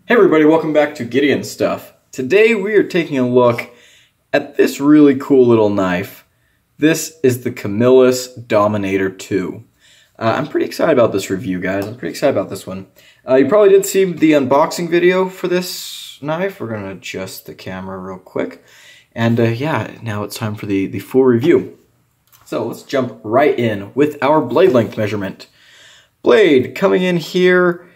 Hey everybody, welcome back to Gideon Stuff. Today we are taking a look at this really cool little knife. This is the Camillus Dominator 2. I'm pretty excited about this review, guys. I'm pretty excited about this one. You probably did see the unboxing video for this knife. We're going to adjust the camera real quick. And yeah, now it's time for the full review. So let's jump right in with our blade length measurement. Blade coming in here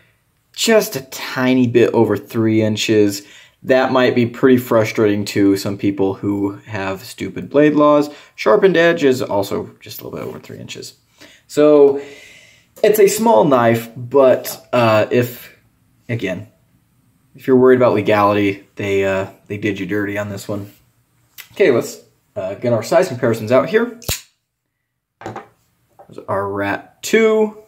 just a tiny bit over 3 inches. That might be pretty frustrating to some people who have stupid blade laws. Sharpened edge is also just a little bit over 3 inches. So it's a small knife, but if you're worried about legality, they did you dirty on this one. Okay, let's get our size comparisons out here. There's our Rat 2.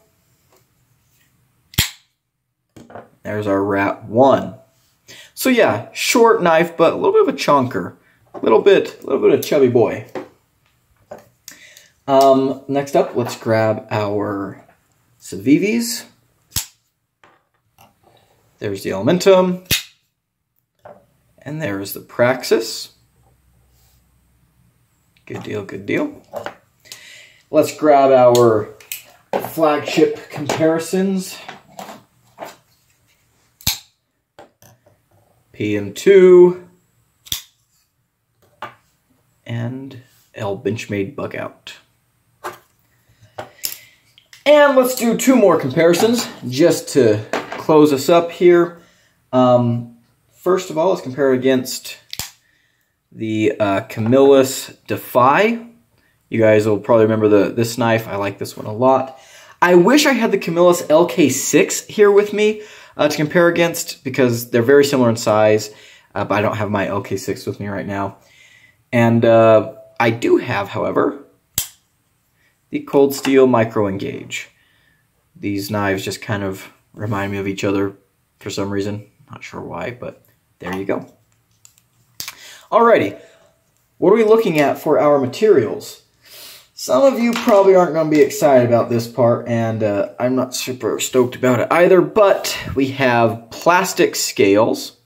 There's our Rat 1. So yeah, short knife, but a little bit of a chonker. A little bit of chubby boy. Next up, let's grab our Civivis. There's the Elementum. And there's the Praxis. Good deal, good deal. Let's grab our flagship comparisons. PM2 and L Benchmade Bug Out. And let's do 2 more comparisons just to close us up here. First of all, let's compare against the Camillus Defy. You guys will probably remember this knife. I like this one a lot. I wish I had the Camillus LK6 here with me to compare against, because they're very similar in size, but I don't have my LK6 with me right now. And I do have, however, the Cold Steel Micro Engage. These knives just kind of remind me of each other for some reason. Not sure why, but there you go. Alrighty, what are we looking at for our materials? Some of you probably aren't going to be excited about this part, and I'm not super stoked about it either, but we have plastic scales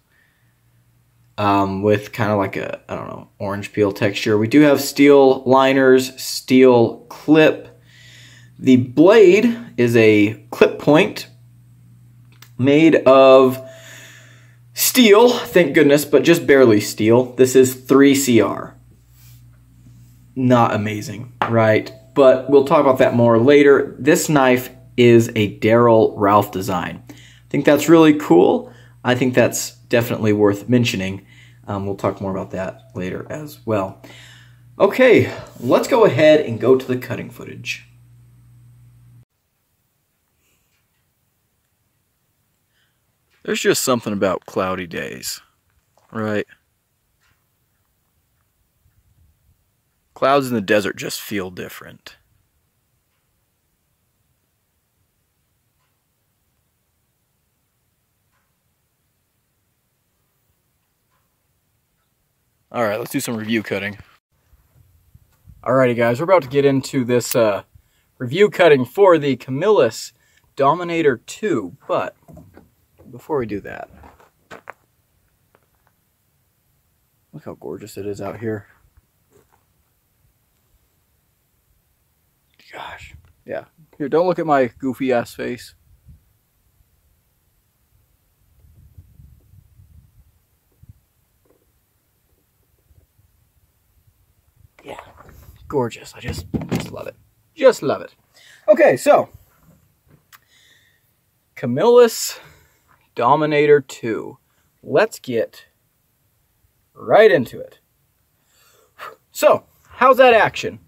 with kind of like a, I don't know, orange peel texture. We do have steel liners, steel clip. The blade is a clip point made of steel, thank goodness, but just barely steel. This is 3CR. Not amazing, right? But we'll talk about that more later. This knife is a Darrel Ralph design. I think that's really cool. I think that's definitely worth mentioning. We'll talk more about that later as well. Okay, let's go ahead and go to the cutting footage. There's just something about cloudy days, right? Clouds in the desert just feel different. Alright, let's do some review cutting. Alrighty guys, we're about to get into this review cutting for the Camillus Dominator 2, but before we do that, look how gorgeous it is out here. Gosh, yeah. Here, don't look at my goofy ass face. Yeah, gorgeous. I just love it. Just love it. Okay, so Camillus Dominator 2. Let's get right into it. So, how's that action?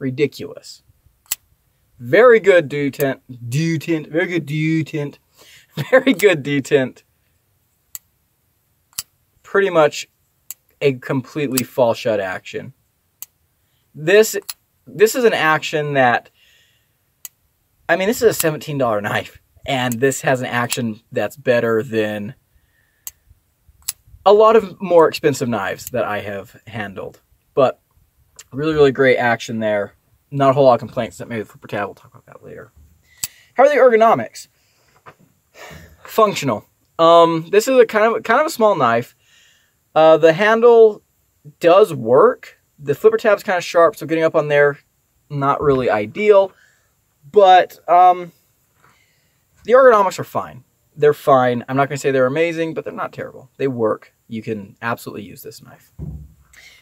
Ridiculous. Very good detent. Very good detent. Very good detent. Pretty much a completely fall shut action. This is an action that, I mean, this is a $17 knife, and this has an action that's better than a lot of more expensive knives that I have handled. But really, really great action there. Not a whole lot of complaints that maybe for Tab. We'll talk about that later. How are the ergonomics? functional. This is a kind of a small knife. The handle does work. The flipper tab's kind of sharp, so getting up on there, not really ideal. But the ergonomics are fine. They're fine. I'm not going to say they're amazing, but they're not terrible. They work. You can absolutely use this knife.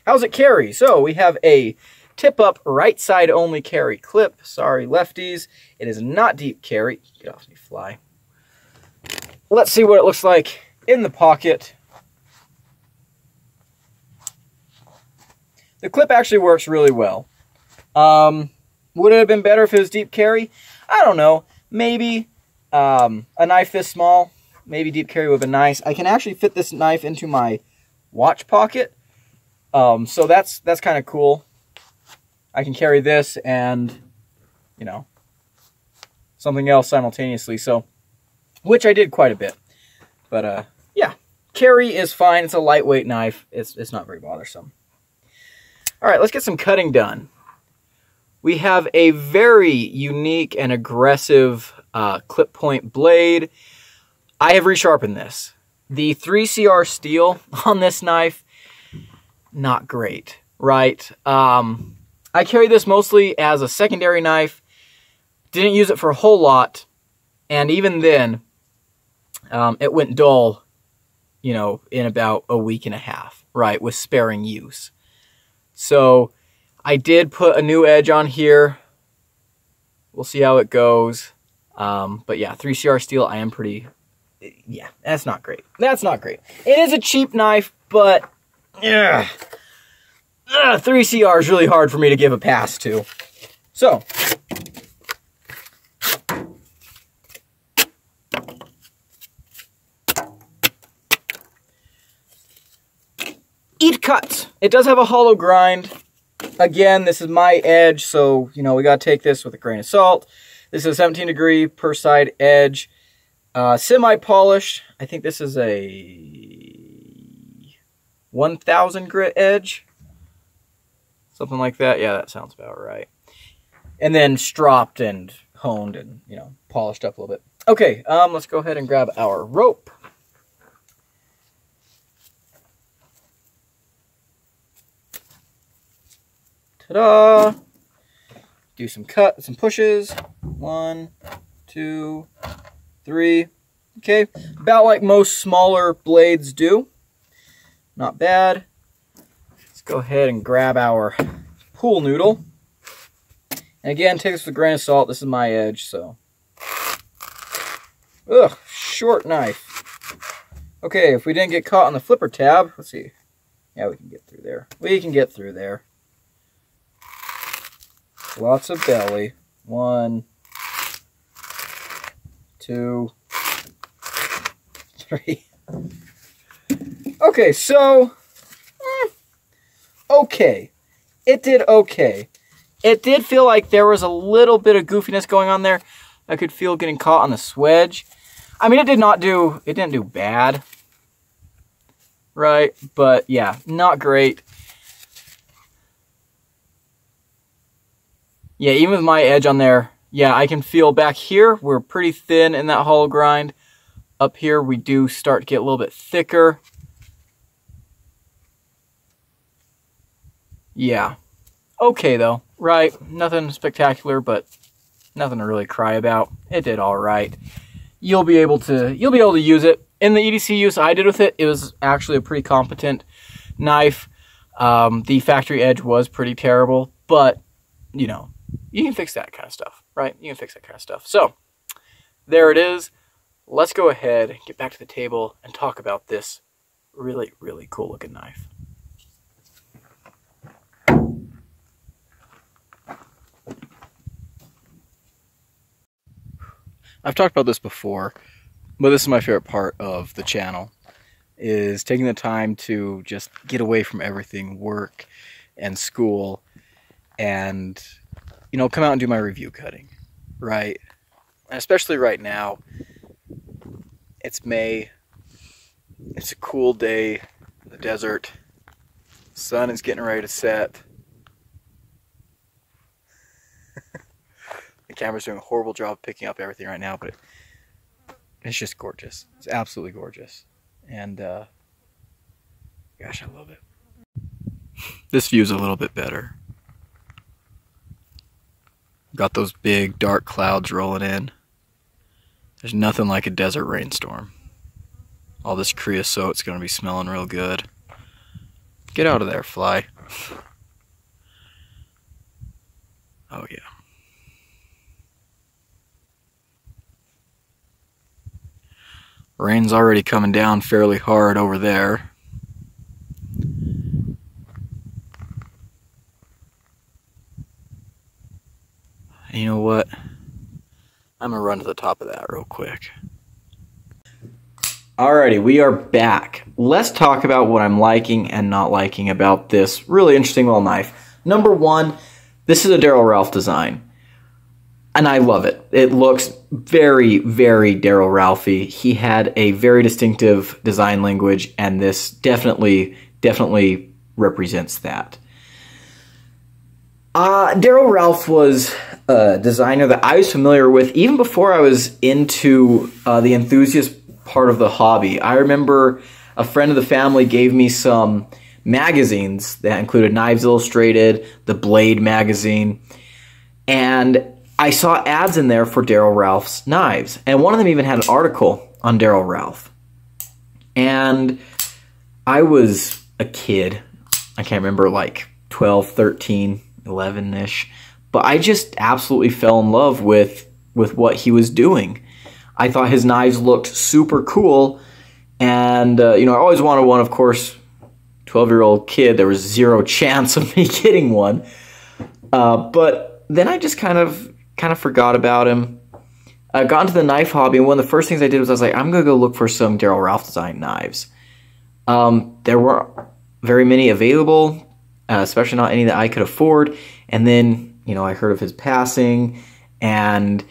How's it carry? So we have a tip-up right side only carry clip. Sorry, lefties. It is not deep carry. Get off me, fly. Let's see what it looks like in the pocket. The clip actually works really well. Would it have been better if it was deep carry? I don't know. Maybe a knife this small, maybe deep carry would have been nice. I can actually fit this knife into my watch pocket. So that's kind of cool. I can carry this and, you know, something else simultaneously. So, which I did quite a bit. But yeah, carry is fine. It's a lightweight knife. It's not very bothersome. All right, let's get some cutting done. We have a very unique and aggressive clip point blade. I have resharpened this. The 3CR steel on this knife, not great, right? I carry this mostly as a secondary knife. Didn't use it for a whole lot. And even then, it went dull, you know, in about a week and a half, right, with sparing use. So I did put a new edge on here. We'll see how it goes. But yeah, 3CR steel, I am pretty... Yeah, that's not great. That's not great. It is a cheap knife, but... Yeah, 3CR is really hard for me to give a pass to. So... Each cut. It does have a hollow grind. Again, this is my edge, so, you know, we got to take this with a grain of salt. This is a 17 degree per side edge. Semi-polished. I think this is a 1000 grit edge. Something like that. Yeah, that sounds about right. And then stropped and honed and, you know, polished up a little bit. Okay, let's go ahead and grab our rope. Ta-da! Do some pushes. 1, 2, 3. Okay, about like most smaller blades do. Not bad. Let's go ahead and grab our pool noodle. And again, take this with a grain of salt. This is my edge, so. Ugh, short knife. Okay, if we didn't get caught on the flipper tab, let's see. Yeah, we can get through there. We can get through there. Lots of belly. 1, 2, 3. Okay, so, okay. It did okay. It did feel like there was a little bit of goofiness going on there. I could feel getting caught on the swedge. I mean, it didn't do bad. Right? But yeah, not great. Yeah, even with my edge on there, yeah, I can feel back here, we're pretty thin in that hollow grind. Up here, we do start to get a little bit thicker. Yeah. Okay, though, right? Nothing spectacular, but nothing to really cry about. It did all right. You'll be able to use it. In the EDC use I did with it, it was actually a pretty competent knife. The factory edge was pretty terrible, but, you know, you can fix that kind of stuff, right? You can fix that kind of stuff. So, there it is. Let's go ahead, get back to the table, and talk about this really, really cool looking knife. I've talked about this before, but this is my favorite part of the channel, is taking the time to just get away from everything, work and school, and, you know, come out and do my review cutting, right? And especially right now, it's May, it's a cool day in the desert, sun is getting ready to set. The camera's doing a horrible job picking up everything right now, but It's just gorgeous. It's absolutely gorgeous. And, gosh, I love it. This view's a little bit better. Got those big dark clouds rolling in. There's nothing like a desert rainstorm. All this creosote's gonna be smelling real good. Get out of there, fly. Oh yeah. Rain's already coming down fairly hard over there. And you know what? I'm gonna run to the top of that real quick. Alrighty, we are back. Let's talk about what I'm liking and not liking about this really interesting little knife. Number one, this is a Darrel Ralph design. And I love it. It looks very, very Darrel Ralphy. He had a very distinctive design language, and this definitely represents that. Darrel Ralph was a designer that I was familiar with even before I was into the enthusiast part of the hobby. I remember a friend of the family gave me some magazines that included Knives Illustrated, the Blade magazine, and I saw ads in there for Darrel Ralph's knives, and one of them even had an article on Darrel Ralph. And I was a kid. I can't remember, like 12, 13, 11-ish. But I just absolutely fell in love with what he was doing. I thought his knives looked super cool. And, you know, I always wanted one, of course. 12-year-old kid, there was zero chance of me getting one. But then I just kind of forgot about him. I got into the knife hobby, and one of the first things I did was I was like, I'm going to go look for some Darrel Ralph design knives. There weren't very many available, especially not any that I could afford. And then, you know, I heard of his passing, and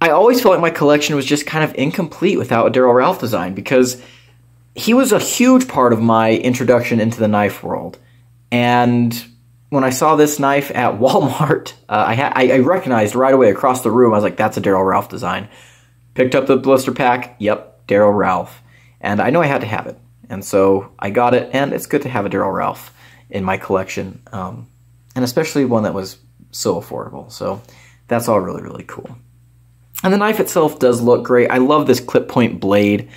I always felt like my collection was just kind of incomplete without a Darrel Ralph design, because he was a huge part of my introduction into the knife world. And when I saw this knife at Walmart, I recognized right away across the room. I was like, that's a Darrel Ralph design. Picked up the blister pack. Yep, Darrel Ralph. And I know I had to have it. And so I got it, and it's good to have a Darrel Ralph in my collection. And especially one that was so affordable. So that's all really, really cool. And the knife itself does look great. I love this clip point blade.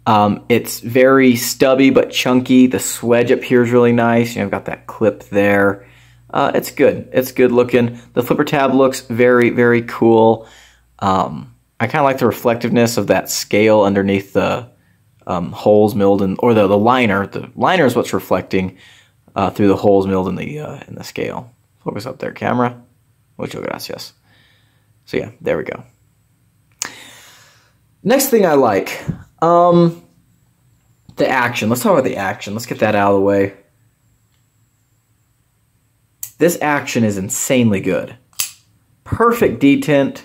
It's very stubby but chunky. The swedge up here is really nice. You know, I've got that clip there. It's good. It's good looking. The flipper tab looks very, very cool. I kind of like the reflectiveness of that scale underneath the holes milled in, or the liner. The liner is what's reflecting through the holes milled in the scale. Focus up there, camera. Muchas gracias. So yeah, there we go. Next thing I like. The action. Let's talk about the action. Let's get that out of the way. This action is insanely good. Perfect detent.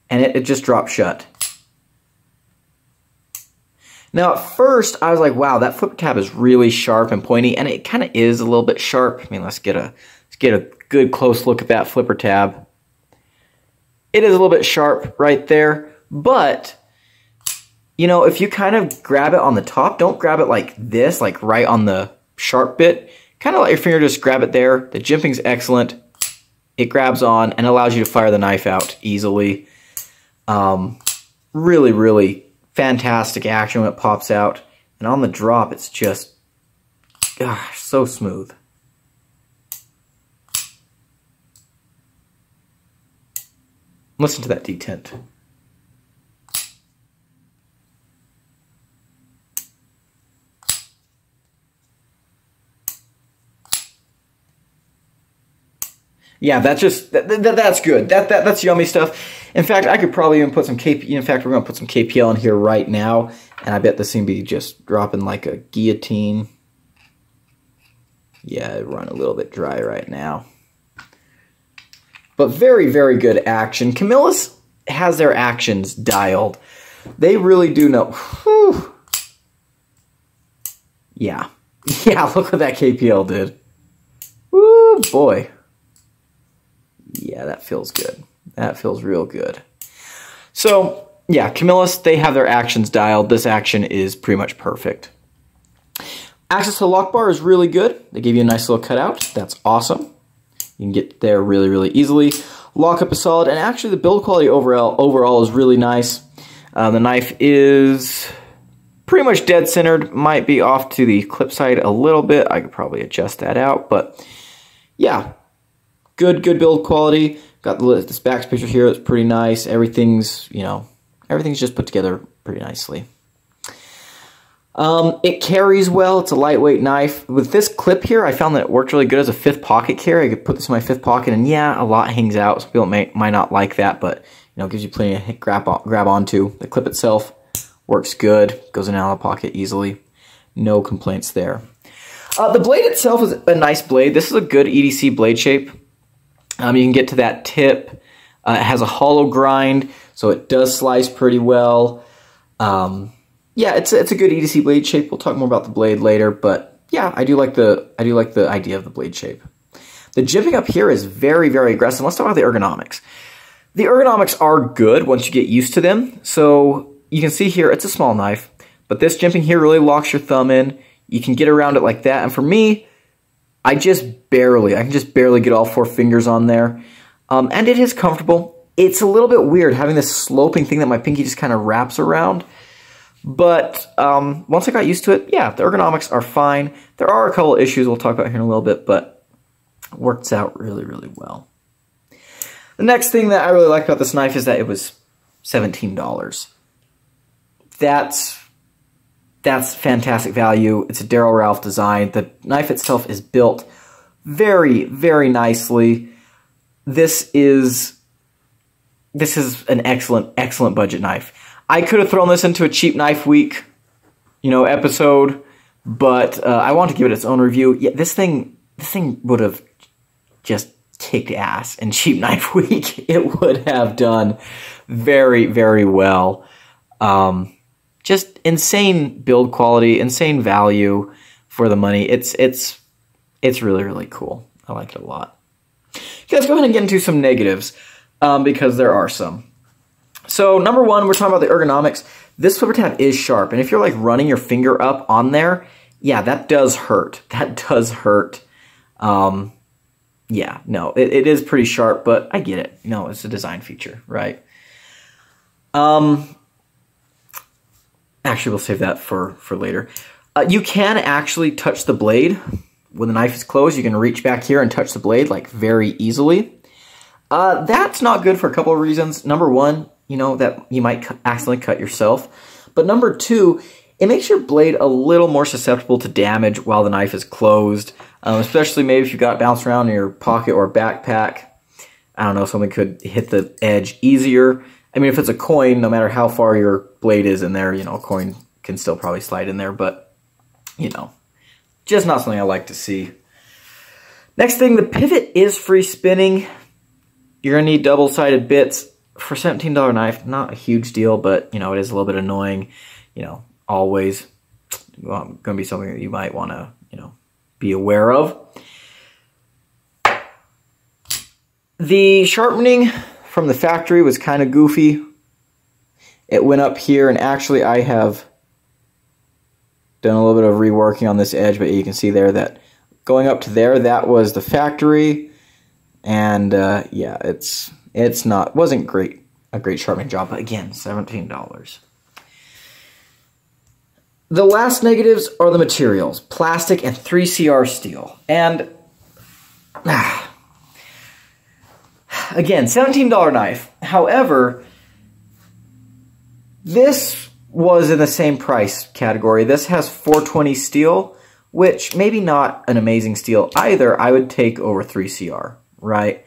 And it just dropped shut. Now at first I was like, wow, that flip tab is really sharp and pointy, and it kind of is a little bit sharp. I mean, let's get a good close look at that flipper tab. It is a little bit sharp right there, but you know, if you kind of grab it on the top, don't grab it like this, like right on the sharp bit. Kind of let your finger just grab it there. The jimping's excellent. It grabs on and allows you to fire the knife out easily. Really, really fantastic action when it pops out. And on the drop, it's just, gosh, so smooth. Listen to that detent. Yeah, that's good. That's yummy stuff. In fact, I could probably even put some KP. In fact, we're gonna put some KPL in here right now, and I bet this thing be just dropping like a guillotine. Yeah, it run a little bit dry right now, but very, very good action. Camillus has their actions dialed. They really do know. Whew. Yeah, Look what that KPL did. Woo, boy. Yeah, that feels good. That feels real good. So yeah, Camillus, they have their actions dialed. This action is pretty much perfect. Access to the lock bar is really good. They give you a nice little cutout. That's awesome. You can get there really, really easily. Lockup is solid, and actually the build quality overall is really nice. The knife is pretty much dead centered. Might be off to the clip side a little bit. I could probably adjust that out, but yeah, good build quality. Got this back picture here. It's pretty nice. Everything's, you know, everything's just put together pretty nicely. It carries well. It's a lightweight knife. With this clip here, I found that it worked really good as a fifth pocket carry. I could put this in my fifth pocket, and yeah, a lot hangs out. Some people might not like that, but you know, it gives you plenty to grab onto. The clip itself works good. Goes in and out of the pocket easily. No complaints there. The blade itself is a nice blade. This is a good EDC blade shape. You can get to that tip. It has a hollow grind, so it does slice pretty well. Yeah, it's a good EDC blade shape. We'll talk more about the blade later, but yeah, I do like the idea of the blade shape. The jimping up here is very, very aggressive. Let's talk about the ergonomics. The ergonomics are good once you get used to them. So you can see here, it's a small knife, but this jimping here really locks your thumb in. You can get around it like that, and for me, I can just barely get all 4 fingers on there. And it is comfortable. It's a little bit weird having this sloping thing that my pinky just kind of wraps around. But once I got used to it, yeah, the ergonomics are fine. There are a couple of issues we'll talk about here in a little bit, but it works out really, really well. The next thing that I really like about this knife is that it was $17. That's fantastic value. It's a Darrel Ralph design. The knife itself is built very, very nicely. This is an excellent budget knife. I could have thrown this into a cheap knife week, you know, episode, but I want to give it its own review. Yeah, this thing would have just kicked ass in cheap knife week. It would have done very, very well. Just insane build quality, insane value for the money. It's really, really cool. I like it a lot. Okay, let's go ahead and get into some negatives because there are some. So number one, we're talking about the ergonomics. This flipper tab is sharp, and if you're like running your finger up on there, yeah, that does hurt. That does hurt. Yeah, no, it is pretty sharp, but I get it. You know, it's a design feature, right? Actually, we'll save that for later. You can actually touch the blade. When the knife is closed, you can reach back here and touch the blade like very easily. That's not good for a couple of reasons. Number one, you know, that you might accidentally cut yourself. But number two, it makes your blade a little more susceptible to damage while the knife is closed. Especially maybe if you got it bounced around in your pocket or backpack. I don't know, something could hit the edge easier. I mean, if it's a coin, no matter how far your blade is in there, you know, a coin can still probably slide in there. But, you know, just not something I like to see. Next thing, the pivot is free spinning. You're going to need double-sided bits. For a $17 knife, not a huge deal, but, you know, it is a little bit annoying. You know, always going to be something that you might want to, you know, be aware of. The sharpening from the factory was kind of goofy. It went up here, and actually I have done a little bit of reworking on this edge, but you can see there that going up to there, that was the factory. And yeah, wasn't a great sharpening job, but again, $17. The last negatives are the materials, plastic and 3CR steel. And again, $17 knife. However, this was in the same price category. This has 420 steel, which maybe not an amazing steel either. I would take over 3CR, right?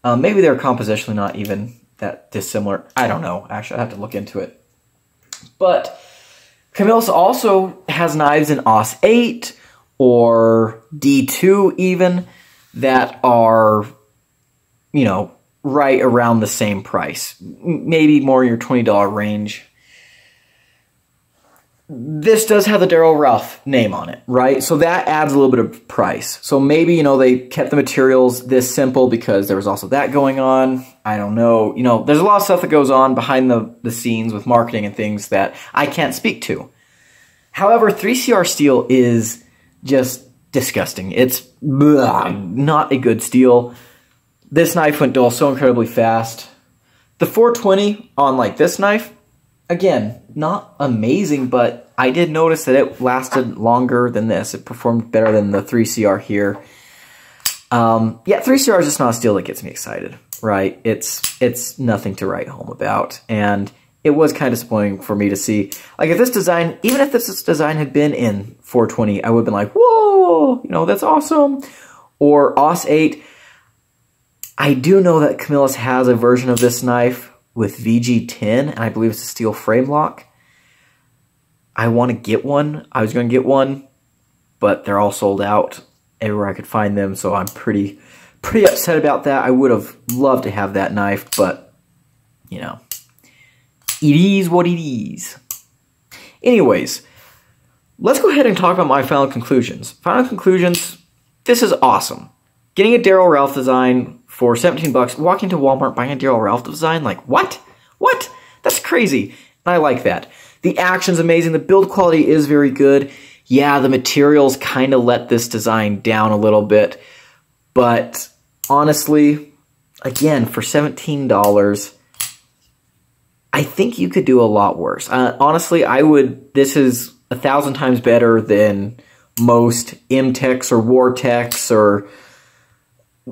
Maybe they're compositionally not even that dissimilar. I don't know. Actually, I have to look into it. But Camillus also has knives in AUS 8 or D2 even that are, you know, right around the same price. Maybe more in your $20 range. this does have the Darrel Ralph name on it, right? So that adds a little bit of price. So maybe, you know, they kept the materials this simple because there was also that going on. I don't know. You know, there's a lot of stuff that goes on behind the scenes with marketing and things that I can't speak to. However, 3CR steel is just disgusting. It's not a good steel. This knife went dull so incredibly fast. The 420 on like this knife, again, not amazing, but I did notice that it lasted longer than this. It performed better than the 3CR here. Yeah, 3CR is just not a steel that gets me excited, right? It's nothing to write home about, and it was kind of disappointing for me to see. Like, if this design, even if this design had been in 420, I would have been like, whoa, you know, that's awesome. Or AUS 8. I do know that Camillus has a version of this knife with VG10, and I believe it's a steel frame lock. I want to get one. I was going to get one, but they're all sold out everywhere I could find them, so I'm pretty upset about that. I would have loved to have that knife, but, you know, it is what it is. Anyways, let's go ahead and talk about my final conclusions. Final conclusions, this is awesome. Getting a Darrel Ralph design for 17 bucks, walking to Walmart, buying a Darrel Ralph design, like, what? What? That's crazy. And I like that. The action's amazing. The build quality is very good. Yeah, the materials kind of let this design down a little bit. But honestly, again, for $17, I think you could do a lot worse. Honestly, this is 1,000 times better than most M-Techs or War-Techs or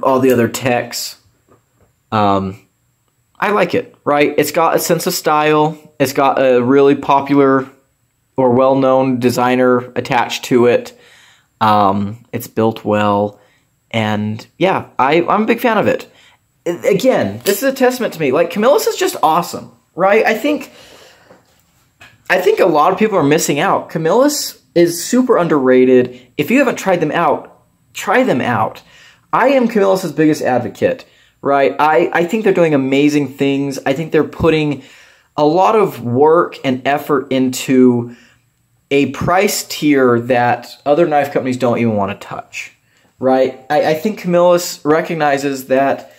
all the other techs. I like it, right? It's got a sense of style. It's got a really popular or well-known designer attached to it. It's built well. And yeah, I'm a big fan of it. Again, this is a testament to me. Like, Camillus is just awesome, right? I think a lot of people are missing out. Camillus is super underrated. If you haven't tried them out, try them out. I am Camillus's biggest advocate, right? I think they're doing amazing things. I think they're putting a lot of work and effort into a price tier that other knife companies don't even want to touch, right? I think Camillus recognizes that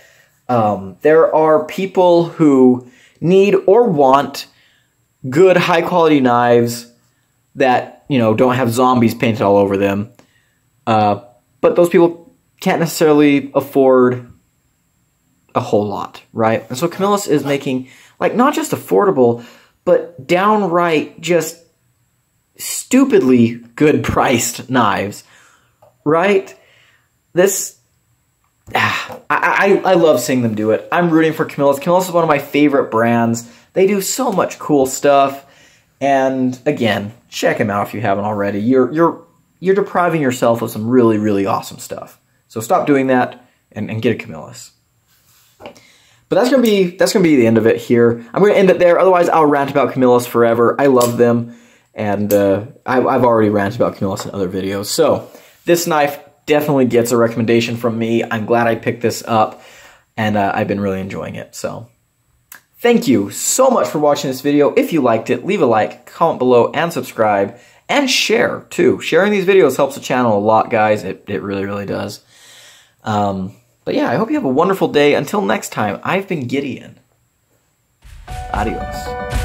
there are people who need or want good, high-quality knives that, you know, don't have zombies painted all over them. But those people can't necessarily afford a whole lot, right? And so Camillus is making, like, not just affordable, but downright just stupidly good priced knives, right? This, I love seeing them do it. I'm rooting for Camillus. Camillus is one of my favorite brands. They do so much cool stuff. And again, check them out if you haven't already. You're depriving yourself of some really, really awesome stuff. So stop doing that and get a Camillus. But that's gonna be the end of it here. I'm gonna end it there. Otherwise, I'll rant about Camillus forever. I love them, and I've already ranted about Camillus in other videos. So this knife definitely gets a recommendation from me. I'm glad I picked this up, and I've been really enjoying it. So thank you so much for watching this video. If you liked it, leave a like, comment below, and subscribe, and share too. Sharing these videos helps the channel a lot, guys. It really, really does. But yeah, I hope you have a wonderful day. Until next time, I've been Gideon. Adios.